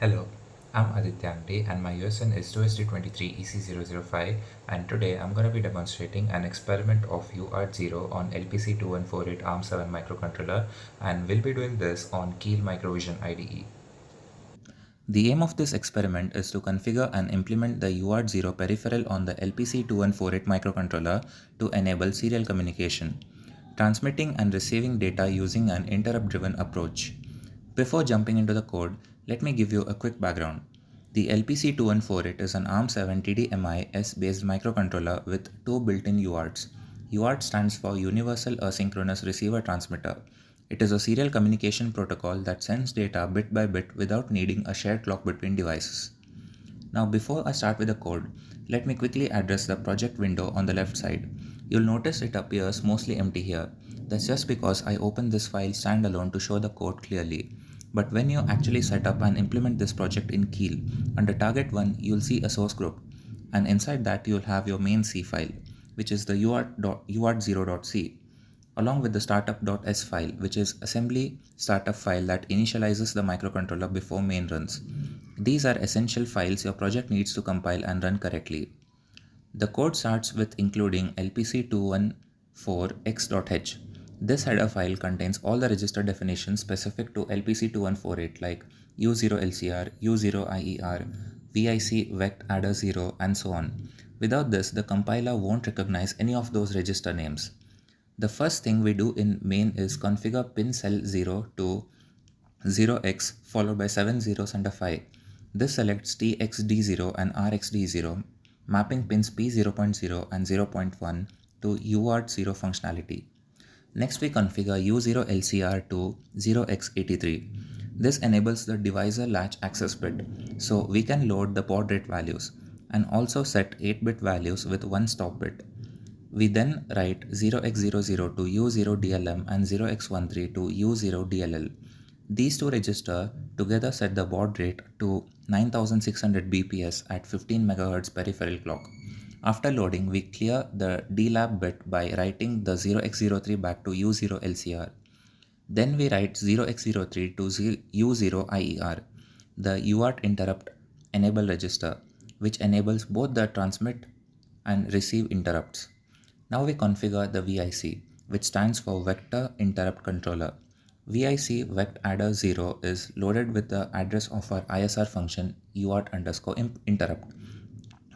Hello, I'm Aditya and my USN is 2SD23EC005, and today I'm going to be demonstrating an experiment of UART0 on LPC2148 ARM7 microcontroller, and we'll be doing this on Keil Microvision IDE. The aim of this experiment is to configure and implement the UART0 peripheral on the LPC2148 microcontroller to enable serial communication, transmitting and receiving data using an interrupt-driven approach. Before jumping into the code, let me give you a quick background. The LPC2148 is an ARM7TDMI-S based microcontroller with two built-in UARTs. UART stands for Universal Asynchronous Receiver Transmitter. It is a serial communication protocol that sends data bit by bit without needing a shared clock between devices. Now before I start with the code, let me quickly address the project window on the left side. You'll notice it appears mostly empty here. That's just because I opened this file standalone to show the code clearly. But when you actually set up and implement this project in Keil, under target 1 you'll see a source group, and inside that you'll have your main C file, which is the UART0.c, along with the startup.s file, which is assembly startup file that initializes the microcontroller before main runs. These are essential files your project needs to compile and run correctly. The code starts with including lpc214x.h. This header file contains all the register definitions specific to LPC2148 like U0LCR, U0IER, VIC vect adder 0, and so on. Without this, the compiler won't recognize any of those register names. The first thing we do in main is configure pin cell 0 to 0x followed by 7 zeros and a 5. This selects TXD0 and RXD0, mapping pins P0.0 and 0.1 to UART0 functionality. Next we configure U0LCR to 0x83. This enables the divisor latch access bit, so we can load the baud rate values, and also set 8-bit values with one stop bit. We then write 0x00 to U0DLM and 0x13 to U0DLL. These two registers together set the baud rate to 9600 bps at 15 MHz peripheral clock. After loading, we clear the DLAB bit by writing the 0x03 back to U0LCR. Then we write 0x03 to U0IER, the UART interrupt enable register, which enables both the transmit and receive interrupts. Now we configure the VIC, which stands for Vector Interrupt Controller. VIC vect adder 0 is loaded with the address of our ISR function UART_interrupt.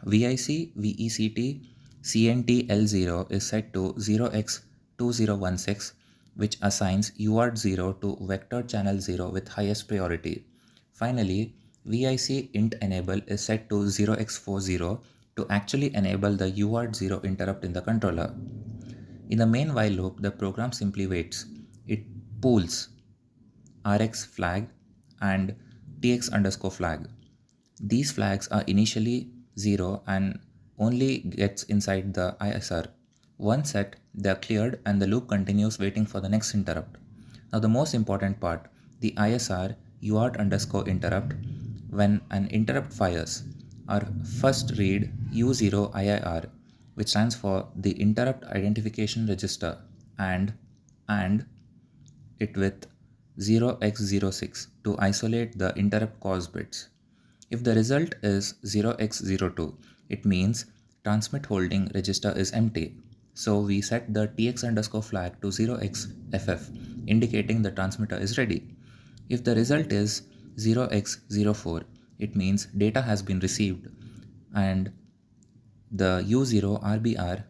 VIC VECT CNTL0 is set to 0x2016, which assigns UART0 to vector channel 0 with highest priority. Finally, VIC int enable is set to 0x40 to actually enable the UART0 interrupt in the controller. In the main while loop, the program simply waits. It pools RX flag and TX_flag. These flags are initially 0 and only gets inside the ISR. Once set, they are cleared and the loop continues waiting for the next interrupt. Now the most important part, the ISR UART_interrupt. When an interrupt fires, our first read U0IIR, which stands for the interrupt identification register, and it with 0x06 to isolate the interrupt cause bits. If the result is 0x02, it means transmit holding register is empty. So we set the TX_flag to 0xFF, indicating the transmitter is ready. If the result is 0x04, it means data has been received, and the U0RBR,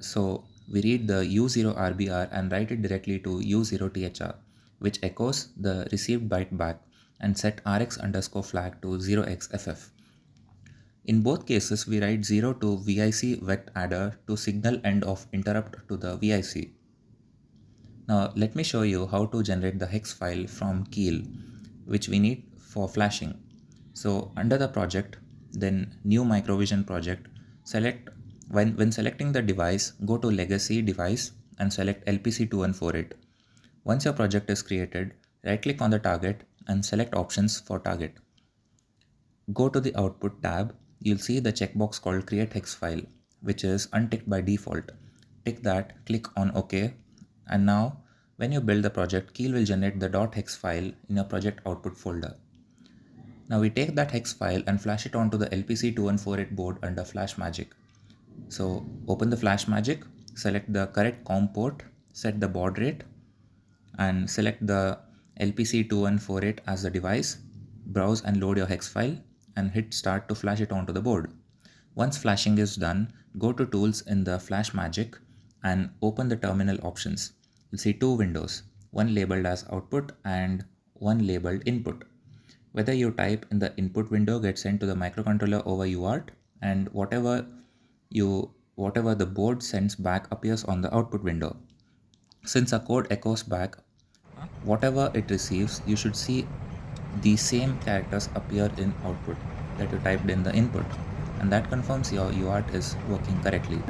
so we read the U0RBR and write it directly to U0THR, which echoes the received byte back and set RX_flag to 0xFF. In both cases, we write 0 to VIC vect adder to signal end of interrupt to the VIC. Now let me show you how to generate the hex file from Keil, which we need for flashing. So under the project, then new Microvision project, select when selecting the device, go to legacy device and select LPC2148. Once your project is created, right click on the target and select options for target. Go to the output tab, you'll see the checkbox called create hex file, which is unticked by default. Tick that, click on OK, and now when you build the project, Keil will generate the .hex file in your project output folder. Now we take that hex file and flash it onto the LPC2148 board under Flash Magic. So open the Flash Magic, select the correct COM port, set the baud rate, and select the LPC2148 as the device. Browse and load your hex file and hit start to flash it onto the board. Once flashing is done, go to Tools in the Flash Magic and open the terminal options. You'll see two windows, one labeled as output and one labeled input. Whether you type in the input window gets sent to the microcontroller over UART, and whatever the board sends back appears on the output window. Since our code echoes back whatever it receives, you should see the same characters appear in output that you typed in the input, and that confirms your UART is working correctly.